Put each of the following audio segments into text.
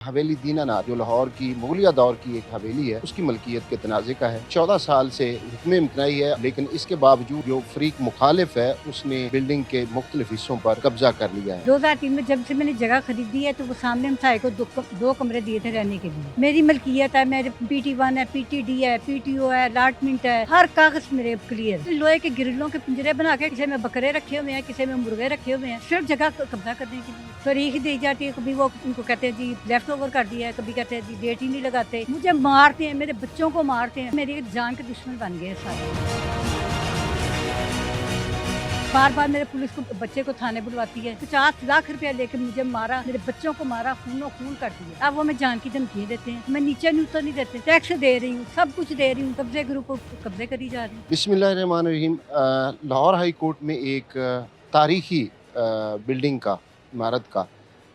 हवेली दीनानाथ जो लाहौर की मुगलिया दौर की एक हवेली है, उसकी मलकियत के तनाज़े का है। 14 साल से हुक्म इम्तनाई है, लेकिन इसके बावजूद जो फरीक मुखालिफ है उसने बिल्डिंग के मुख्तलिफ हिस्सों पर कब्जा कर लिया है। 2003 में जब से मैंने जगह खरीदी है तो वो सामने हमसाए को दो कमरे दिए थे रहने के लिए। मेरी मलकियत है, मेरे PT1 है, PTD है, PTO है, अलाटमेंट है, हर कागज मेरे क्लियर। लोहे के ग्रिलों के पिंजरे बना के किसी में बकरे रखे हुए हैं, किसी में मुर्गे रखे हुए हैं, सिर्फ जगह कब्जा करने के लिए। तारीख दी जाती है, कभी वो उनको कहते हैं जी लेफ्ट ओवर कर दिया है, कभी कहते हैं जी डेट ही नहीं लगाते, मुझे मारते हैं, मेरे बच्चों को मारते हैं, मेरी जान के दुश्मन बन गए सारे। बार बार मेरे पुलिस को बच्चे को थाने बुलवाती है, 50 लाख रुपया लेके मुझे मारा, मेरे बच्चों को मारा, खूनो खून कर दिया। अब वो मैं जान की धमकी देते हैं, मैं नीचे नहीं उतर नहीं देते, टैक्स दे रही हूँ, सब कुछ दे रही हूँ, कब्जे ग्रुप कब्जे करी जा रही हूँ। बिस्मिल्लाहिर्रहमानिर्रहीम। लाहौर हाई कोर्ट में एक तारीखी बिल्डिंग का इमारत का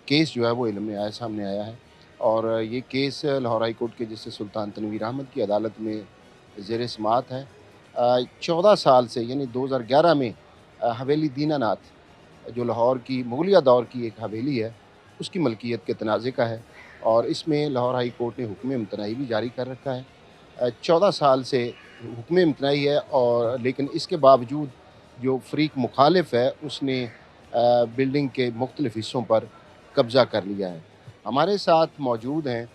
केस जो है वो इल्म में आया, सामने आया है। और ये केस लाहौर हाई कोर्ट के जस्टिस सुल्तान तनवीर अहमद की अदालत में ज़ेर समाअत है। 14 साल से यानी 2011 में हवेली दीनानाथ जो लाहौर की मुगलिया दौर की एक हवेली है, उसकी मलकियत के तनाज़े का है। और इसमें लाहौर हाई कोर्ट ने हुक्म इम्तनाई भी जारी कर रखा है। 14 साल से हुक्म इम्तनाई है, और लेकिन इसके बावजूद जो फरीक मुखालिफ है उसने बिल्डिंग के मुख्तलिफ हिस्सों पर कब्ज़ा कर लिया है। हमारे साथ मौजूद हैं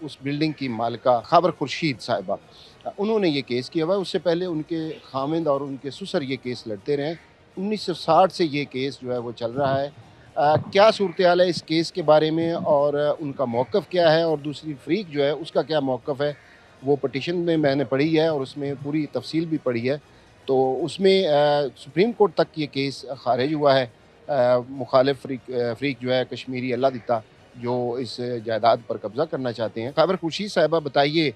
उस बिल्डिंग की मालिका खबर खुर्शीद साहिबा। उन्होंने ये केस किया हुआ है। उससे पहले उनके खामिंद और उनके ससुर ये केस लड़ते रहे। 1960 से ये केस जो है वो चल रहा है। क्या सूरत-ए-हाल है इस केस के बारे में, और उनका मौक़िफ़ क्या है, और दूसरी फ़रीक जो है उसका क्या मौक़िफ़ है, वो पिटीशन में मैंने पढ़ी है और उसमें पूरी तफ़सील भी पढ़ी है। तो उसमें सुप्रीम कोर्ट तक ये केस ख़ारिज हुआ है। मुखालिफ फ़रीक जो है कश्मीरी अल्लाह दिता, जो इस जायदाद पर कब्ज़ा करना चाहते हैं। खैबर खुर्शीद साहिबा, बताइए,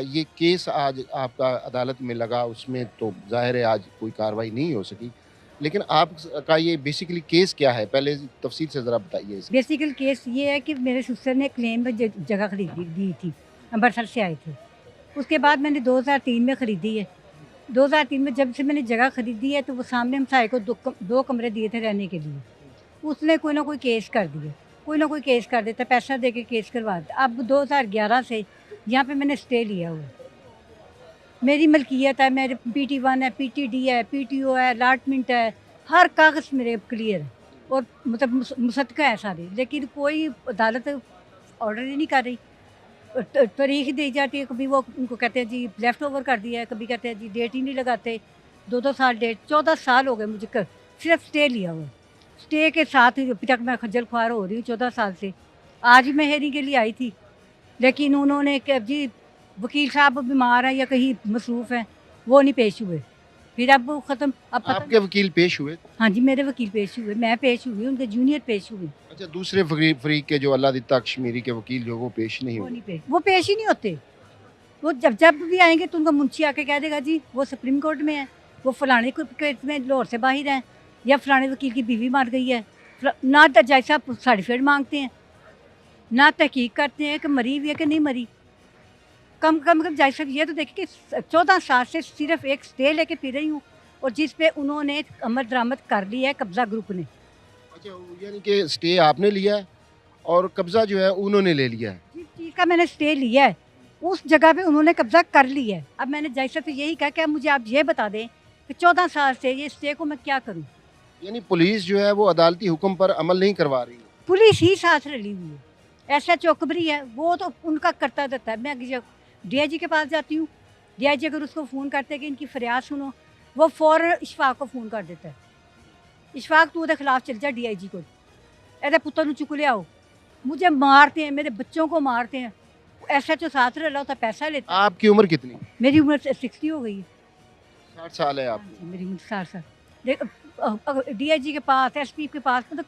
ये केस आज आपका अदालत में लगा, उसमें तो ज़ाहिर है आज कोई कार्रवाई नहीं हो सकी, लेकिन आपका ये बेसिकली केस क्या है? पहले तफ़सील से ज़रा बताइए इसे। बेसिकल केस ये है कि मेरे सिस्टर ने क्लेम में जगह खरीदी दी थी, अमृतसर से आए थे। उसके बाद मैंने 2003 में ख़रीदी है। 2003 में जब से मैंने जगह खरीदी है तो वो सामने हमसाए को दो कमरे दिए थे रहने के लिए। उसने कोई ना कोई केस कर दिया, कोई ना कोई केस कर देता, पैसा दे के केस करवा देता। अब 2011 से यहाँ पे मैंने स्टे लिया हुआ है। मेरी मलकियत है, मेरे PT1 है, PTD है, PTO है, अलाटमेंट है, हर कागज़ मेरे क्लियर है और मतलब मुसद्दक़ा है सारे, लेकिन कोई अदालत ऑर्डर ही नहीं कर रही। तारीख दी जाती है, कभी वो उनको कहते हैं जी लेफ़्ट ओवर कर दिया है, कभी कहते हैं जी डेट ही नहीं लगाते, 2-2 साल डेट, 14 साल हो गए मुझे सिर्फ स्टे लिया हुआ है। स्टे के साथ ही अभी तक मैं खज्जल ख्वार हो रही हूँ 14 साल से। आज ही मैं हेयरिंग के लिए आई थी, लेकिन उन्होंने कि जी वकील साहब बीमार हैं या कहीं मसरूफ़ हैं, वो नहीं पेश हुए। फिर अब वो ख़त्म, अब पता आपके वकील पेश हुए? हाँ जी, मेरे वकील पेश हुए, मैं पेश हुई, उनके जूनियर पेश हुए। अच्छा, दूसरे फ़रीक के जो अल्लाह दिता कश्मीरी के वकील जो वो पेश नहीं वो हुए। नहीं पेश, वो पेश ही नहीं होते। वो जब जब भी आएँगे तो उनका मुंशी आके कह देगा जी वो सुप्रीम कोर्ट में है, वो फलाने को केस में लाहौर से बाहर हैं, या फलाने वकील की बीवी मर गई है। ना तो जज साहब सर्टिफिकेट मांगते हैं, ना तहकीक करते हैं कि मरी हुई है कि नहीं मरी। कम जज साहब ये तो देखिए कि 14 साल से सिर्फ एक स्टे लेके फिर रही हूँ, और जिस पे उन्होंने अमल दरामद कर ली है कब्जा ग्रुप ने। अच्छा, यानी कि स्टे आपने लिया है और कब्ज़ा जो है उन्होंने ले लिया है। जिस चीज़ का मैंने स्टे लिया है उस जगह पे उन्होंने कब्जा कर लिया है। अब मैंने जज साहब से यही कहा कि अब मुझे आप ये बता दें कि 14 साल से ये स्टे को मैं क्या करूँ। यानी पुलिस जो है वो अदालती हुक्म पर अमल नहीं करवा रही है। पुलिस ही साथ रली हुई है, ऐसा चौकबरी है, वो तो उनका करता रहता है। मैं DIG के पास जाती हूँ, DIG अगर उसको फ़ोन करते हैं कि इनकी फरियाद सुनो, वो फ़ौरन इशफाक को फ़ोन कर देता है, इशफाक तू उहदे खिलाफ चल जा DIG को, एहदे पुत्तर नूं चुक लियाओ। मुझे मारते हैं, मेरे बच्चों को मारते हैं। SHO साथ रला होता, पैसा लेता है। आपकी उम्र कितनी? मेरी उम्र 60 हो गई है। 60 साल है हाँ आपकी। जी, मेरी उम्र 60 साल। देख DIG के पास, SP के पास, मतलब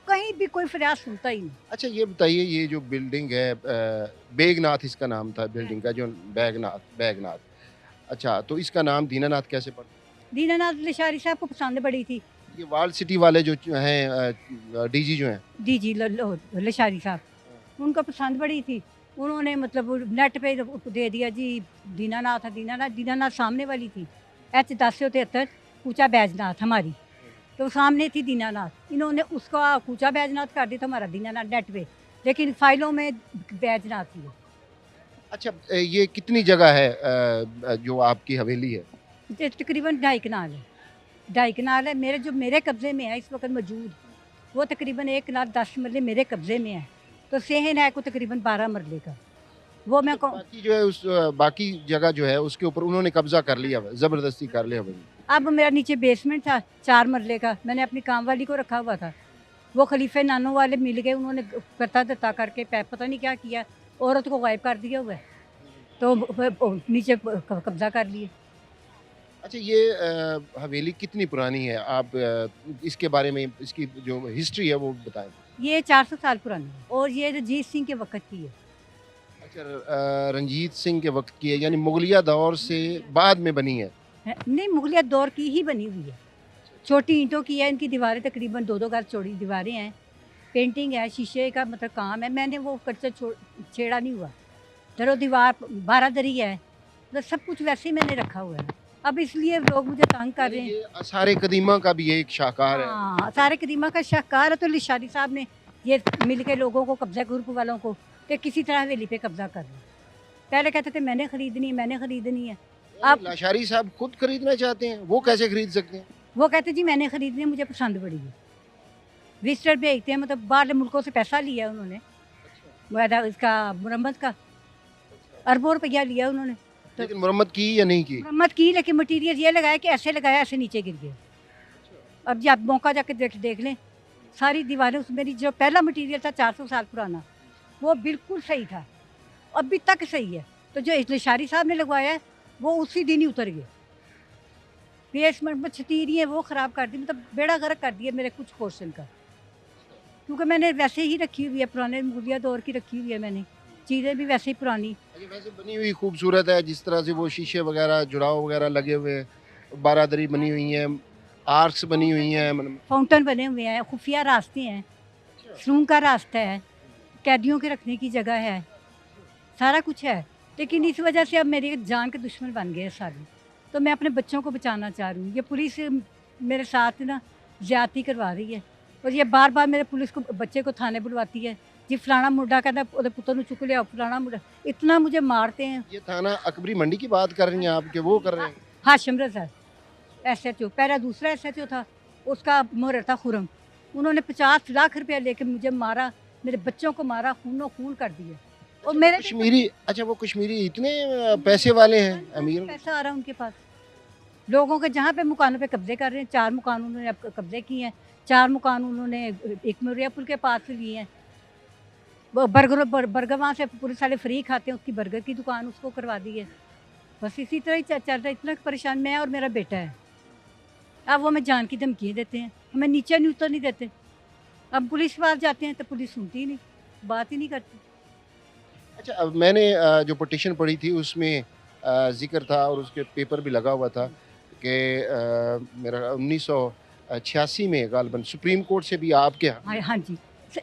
कहीं भी कोई फरियाद सुनता ही नहीं। अच्छा, ये बताइए, ये जो बिल्डिंग है बेगनाथ इसका नाम था बिल्डिंग का, जो बैगनाथ। अच्छा, तो इसका नाम दीनानाथ कैसे पड़ा? दीनानाथ लिशारी साहब को पसंद बड़ी थी। ये वाल सिटी वाले जो हैं DG जो हैं। DG लिशारी साहब, उनको पसंद बड़ी थी। उन्होंने मतलब वो नेट पे दे दिया जी दीनानाथ है, दीनानाथ सामने वाली थी, H1073 कूचा बैजनाथ हमारी, तो सामने थी दीनानाथ। इन्होंने उसका कूचा बैजनाथ कर दिया था हमारा दीनानाथ नेट पे, लेकिन फाइलों में बैज ना आती है। अच्छा, ये कितनी जगह है जो आपकी हवेली है? ये तकरीबन 2.5 कनाल है, 2.5 कनाल है। मेरे कब्ज़े में है इस वक्त मौजूद, वो तकरीबन 1 कनाल 10 मरले मेरे कब्ज़े में है। तो सेहन है को तकरीबन 12 मरले का। वो मैं अच्छा, कहूँ बाकी जो है उस बाकी जगह जो है उसके ऊपर उन्होंने कब्जा कर लिया हुआ है, ज़बरदस्ती कर लिया हुआ है। अब मेरा नीचे बेसमेंट था 4 मरले का, मैंने अपनी काम वाली को रखा हुआ था। वो खलीफे नानो वाले मिल गए, उन्होंने गत्ता-दत्ता करके पता नहीं क्या किया, औरत को गायब कर दिया हुआ है। तो नीचे कब्ज़ा कर लिए। अच्छा, ये हवेली कितनी पुरानी है? आप इसके बारे में इसकी जो हिस्ट्री है वो बताएँ। ये 400 साल पुरानी है और ये रंजीत सिंह के वक़्त की है। अच्छा, रंजीत सिंह के वक़्त की है, यानी मुगलिया दौर से बाद में बनी है। नहीं, मुगलिया दौर की ही बनी हुई है। छोटी ईंटों की है, इनकी दीवारें तकरीबन 2-2 गज चौड़ी दीवारें हैं। पेंटिंग है, शीशे का मतलब काम है। मैंने वो कच्चा छेड़ा नहीं हुआ। दरो दीवार बारादरी है, मतलब सब कुछ वैसे ही मैंने रखा हुआ है। अब इसलिए लोग मुझे तंग कर रहे यानी हैं। ये आसार कदीमा का भी एक शाहकार है। हाँ, सारे कदीमा का शाहकार है। तो लिशारी साहब ने ये मिल के लोगों को कब्ज़ा, ग्रुप वालों को, कि किसी तरह हवेली पे कब्ज़ा कर लो। पहले कहते थे मैंने खरीदनी है। यानी अब लाशारी साहब खुद खरीदना चाहते हैं, वो कैसे खरीद सकते हैं? वो कहते जी मैंने खरीदनी है, मुझे पसंद पड़ी है। विज़िटर भेजते हैं, मतलब बाहर मुल्कों से पैसा लिया है उन्होंने, वायदा इसका मुरम्मत का अरबों रुपया लिया उन्होंने। तो लेकिन मुरम्मत की या नहीं की? मुरम्मत की, लेकिन मटीरियल ये लगाया कि ऐसे लगाया, ऐसे नीचे गिर गया। अब जी आप मौका जाके देख लें, सारी दीवारें उस मेरी जो पहला मटीरियल था 400 साल पुराना, वो बिल्कुल सही था, अभी तक सही है। तो जो इस्तिशारी साहब ने लगवाया है, वो उसी दिन ही उतर गया। बेसमेंट में छतीरी है वो ख़राब कर दी, मतलब बेड़ा गर्क कर दिया मेरे कुछ पोर्शन का। क्योंकि मैंने वैसे ही रखी हुई है, पुराने मुगलिया दौर की रखी हुई है मैंने, चीज़ें भी वैसे ही पुरानी। अच्छा, वैसे बनी हुई खूबसूरत है, जिस तरह से वो शीशे वगैरह, जुड़ाव वगैरह लगे हुए हैं, बारादरी बनी हुई है, आर्क्स बनी हुई हैं, मतलब। फाउंटेन बने हुए हैं, खुफिया रास्ते हैं, सुरंग का रास्ता है, कैदियों के रखने की जगह है, सारा कुछ है। लेकिन इस वजह से अब मेरी जान के दुश्मन बन गए सारे। तो मैं अपने बच्चों को बचाना चाह रही हूँ। ये पुलिस मेरे साथ ना ज़्यादती करवा रही है, और ये बार-बार मेरे पुलिस को बच्चे को थाने बुलवाती है। जी फलाना मुंडा कहता ओदे पुत्तर नूं चुक लियाओ, फलाना मुंडा, इतना मुझे मारते हैं। ये थाना अकबरी मंडी की बात कर रही हैं आप, कि वो कर रहे हैं? हाशिम रज़ा एसएचओ, पहला दूसरा एसएचओ था, उसका मुहर्र था खुरम। उन्होंने 50 लाख रुपया लेके मुझे मारा, मेरे बच्चों को मारा, खूनो खून कर दिया। और अच्छा, मेरे कश्मीरी, अच्छा वो कश्मीरी इतने पैसे वाले हैं, अमीर। पैसा आ रहा है उनके पास। लोगों के जहाँ पे मकानों पे कब्जे कर रहे हैं, 4 मकान उन्होंने अब कब्जे किए हैं, 4 मकान उन्होंने एक मुरिया पुल के पास से लिए हैं। वो बर्गर वहाँ से पुलिस वाले फ्री खाते हैं, उसकी बर्गर की दुकान उसको करवा दी है। बस इसी तरह ही चल रहा है, इतना परेशान मैं और मेरा बेटा है। अब वो हमें जान की धमकियाँ देते हैं, हमें नीचे नहीं उतर नहीं देते। अब पुलिस के पास जाते हैं तो पुलिस सुनती ही नहीं, बात ही नहीं करती। अच्छा, अब मैंने जो पिटीशन पढ़ी थी उसमें ज़िक्र था और उसके पेपर भी लगा हुआ था कि मेरा 1986 में गालिबन सुप्रीम कोर्ट से भी आपके यहाँ। हाँ, हाँ जी।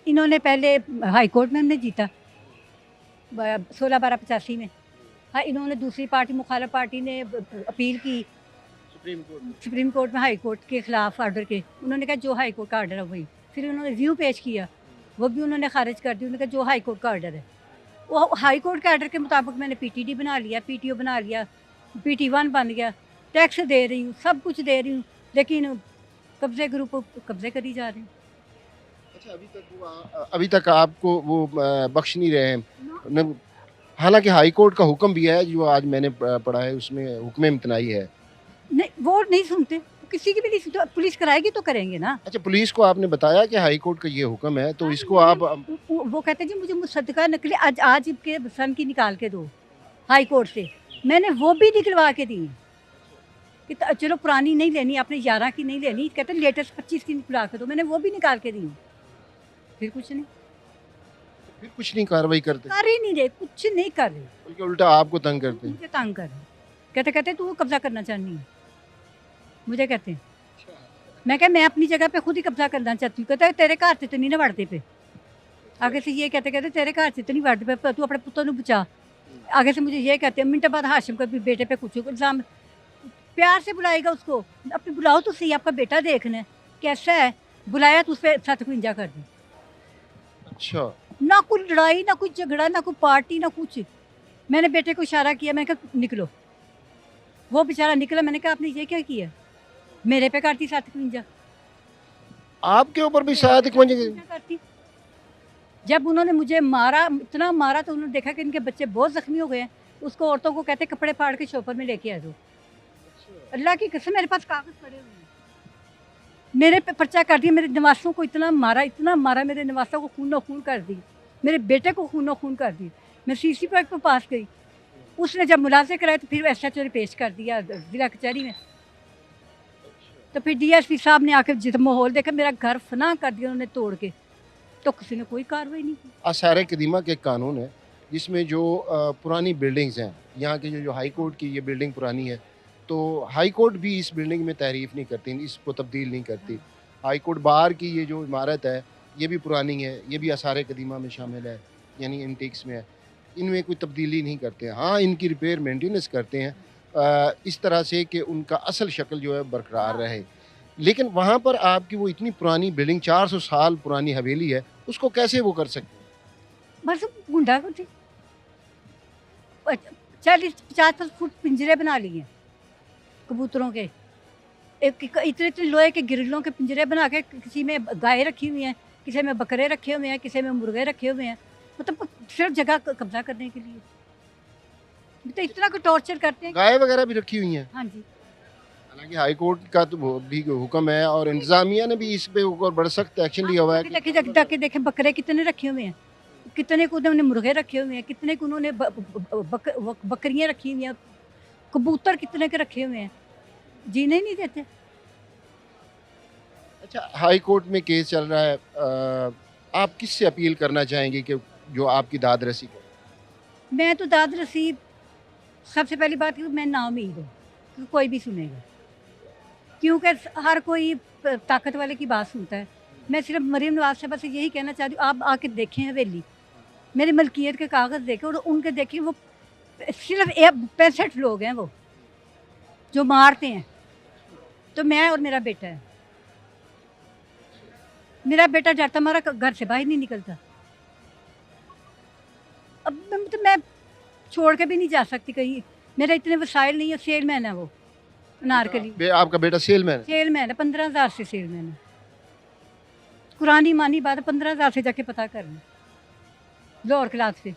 इन्होंने पहले हाई कोर्ट में हमने जीता 16-12-85 में। हाँ, इन्होंने दूसरी पार्टी मुखालिफ पार्टी ने अपील की सुप्रीम कोर्ट। सुप्रीम कोर्ट में, हाई कोर्ट के खिलाफ ऑर्डर के। उन्होंने कहा जो हाई कोर्ट का ऑर्डर है वही। फिर उन्होंने रिव्यू पेश किया, वो भी उन्होंने खारिज कर दिया। उन्होंने कहा जो हाई कोर्ट का ऑर्डर है, वो हाई कोर्ट के ऑर्डर के मुताबिक मैंने पीटीडी बना लिया, पीटीओ बना लिया, PT1 बन गया, टैक्स दे रही हूँ, सब कुछ दे रही हूँ, लेकिन कब्जे ग्रुप कब्जे करी जा रहे हैं। अच्छा, अभी तक आपको वो बख्श नहीं रहे हैं न, हालांकि हाई कोर्ट का हुक्म भी है जो आज मैंने पढ़ा है, उसमें हुक्म इम्तनाई है। नहीं, वो नहीं सुनते, किसी की भी नहीं सुनते। पुलिस कराएगी तो करेंगे ना। अच्छा, पुलिस को आपने बताया कि हाई कोर्ट का ये हुक्म है, तो इसको आप। वो कहते हैं जी मुझे मुसद्दका नकली आज के सन की निकाल के दो हाई कोर्ट से। मैंने वो भी निकलवा के दी कि चलो पुरानी नहीं लेनी, आपने 11 की नहीं लेनी, कहते हैं लेटेस्ट 25 की निकलवा के दो। मैंने वो भी निकाल के दी, फिर कुछ नहीं, फिर कुछ नहीं कार्रवाई करते, कर ही नहीं रहे, कुछ नहीं कर रहे। बल्कि उल्टा आपको तंग करते हैं। मुझे तंग कर रहे, कहते तू कब्जा करना चाहनी है, मुझे कहते हैं। मैं क्या, मैं अपनी जगह पे खुद ही कब्जा करना चाहती हूँ। कहता है तेरे घर से तो नहीं ना वड़ते पे। आगे से ये कहते तेरे घर से तो नहीं वड़ते पे, तू अपने पुत्र ਨੂੰ बचा। आगे से मुझे ये कहते हैं, मिनट बाद हाशिम का भी बेटे पे कुछ इल्ज़ाम, प्यार से बुलाएगा उसको, अपने बुलाओ तो सही, आपका बेटा देखना है कैसा है, बुलाया तो उस पर 7 51 कर दी। अच्छा, ना कोई लड़ाई, ना कोई झगड़ा, ना कोई पार्टी, ना कुछ। मैंने बेटे को इशारा किया, मैंने कहा निकलो। वो बेचारा निकला, मैंने कहा आपने ये क्या किया? मेरे पे काटती 751। आपके ऊपर भी मेरे शायद पे एक वजह क्या करती? जब उन्होंने मुझे मारा, इतना मारा, तो उन्होंने देखा कि इनके बच्चे बहुत ज़ख्मी हो गए हैं। उसको औरतों को कहते कपड़े फाड़ के शॉपर में लेके आ जाओ। अल्लाह की कसम मेरे पास कागज़ पड़े हुए हैं। मेरे पे पर्चा कर दिया, मेरे नवासों को इतना मारा, मेरे नवासों को खूनो खून कर दी, मेरे बेटे को खूनो खून कर दी। मैं सीसी पे पास गई। उसने जब मुलाज़े कराए तो फिर एसएचओ ने पेश कर दिया ज़िला कचहरी में। तो फिर डीएसपी साहब ने आके जिस माहौल देखा, मेरा घर फना कर दिया उन्होंने तोड़ के, तो किसी ने कोई कार्रवाई नहीं की। आसार कदीमा के एक कानून है जिसमें जो पुरानी बिल्डिंग्स हैं, यहाँ की जो हाई कोर्ट की ये बिल्डिंग पुरानी है, तो हाई कोर्ट भी इस बिल्डिंग में तारीफ़ नहीं करती, इसको तब्दील नहीं करती। हाई कोर्ट बाहर की ये जो इमारत है, ये भी पुरानी है, ये भी आसार कदीमा में शामिल है, यानी एंटीक्स में है। इनमें कोई तब्दीली नहीं करते हैं। हाँ, इनकी रिपेयर मेंटेनेंस करते हैं इस तरह से कि उनका असल शक्ल जो है बरकरार रहे। लेकिन वहाँ पर आपकी वो इतनी पुरानी बिल्डिंग 400 साल पुरानी हवेली है, उसको कैसे वो कर सकते हैं? बस गुंडागर्दी। 40-50 फुट पिंजरे बना लिए हैं कबूतरों के। इतने इतने लोहे के ग्रिलों के पिंजरे बना के, किसी में गाय रखी हुई हैं, किसी में बकरे रखे हुए हैं, किसी में मुर्गे रखे हुए हैं, मतलब सिर्फ जगह कब्जा करने के लिए। तो इतना को टॉर्चर करते हैं। गाय वगैरह भी रखी हुई हैं। हाँ जी। हालाँकि हाई कोर्ट का तो वो भी हुक्म है और इंतज़ामिया ने भी इस पे ऊपर बड़ा सख्त एक्शन लिया हुआ है कि देखे बकरे कितने रखे हुए हैं, कितने को उन्होंने मुर्गे रखे हुए हैं, कितने को उन्होंने बकरियां रखी हुई हैं, कबूतर कितने के रखे हुए हैं, जीने ही नहीं देते। अच्छा, हाई कोर्ट में केस चल रहा है, आप किससे अपील करना चाहेंगे कि जो आपकी दाद रसी करे? मैं तो दाद रसीद, सबसे पहली बात कि मैं ना उम्मीद हूँ कि कोई भी सुनेगा, क्योंकि हर कोई ताकत वाले की बात सुनता है। मैं सिर्फ मरीम नवाज से बस यही कहना चाहती हूँ, आप आके देखें हवेली, मेरी मलकियत के कागज़ देखें और उनके देखिए। वो सिर्फ 65 लोग हैं वो जो मारते हैं, तो मैं और मेरा बेटा है। मेरा बेटा डरता मारा घर से बाहर नहीं निकलता। अब तो मैं छोड़ के भी नहीं जा सकती कहीं, मेरे इतने वसाइल नहीं है। सेलमैन है वो, अनारकली आपका बेटा सेलमैन है? सेलमैन है, 15,000 से सेलमैन है। कुरानी मानी बात है, 15,000 से जाके पता कर लें लाहौर क्लास से।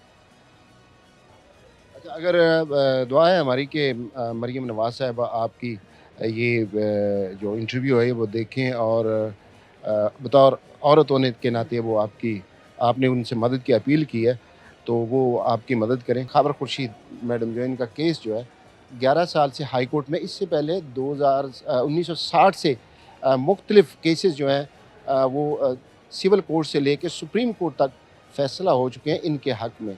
अच्छा, अगर दुआ है हमारी कि मरीम नवाज़ साहिबा आपकी ये जो इंटरव्यू है वो देखें और बतौर औरत होने के नाते वो आपने उनसे मदद की अपील की है, तो वो आपकी मदद करें। खाबर खुर्शीद मैडम जो है, इनका केस जो है 11 साल से हाई कोर्ट में, इससे पहले 1960 से मुख्तलिफ केसेस जो हैं वो सिविल कोर्ट से लेके सुप्रीम कोर्ट तक फैसला हो चुके हैं इनके हक़ में।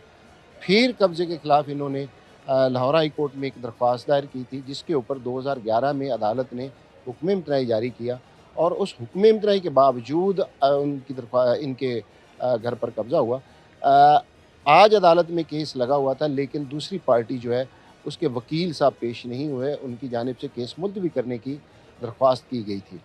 फिर कब्ज़े के ख़िलाफ़ इन्होंने लाहौर हाई कोर्ट में एक दरख्वास्त दायर की थी, जिसके ऊपर 2011 में अदालत ने हुक्म इम्तनाई जारी किया और उस हुक्म इम्तनाई के बावजूद इनके घर पर कब्ज़ा हुआ। आज अदालत में केस लगा हुआ था, लेकिन दूसरी पार्टी जो है उसके वकील साहब पेश नहीं हुए, उनकी जानिब से केस मुलतवी करने की दरख्वास्त की गई थी।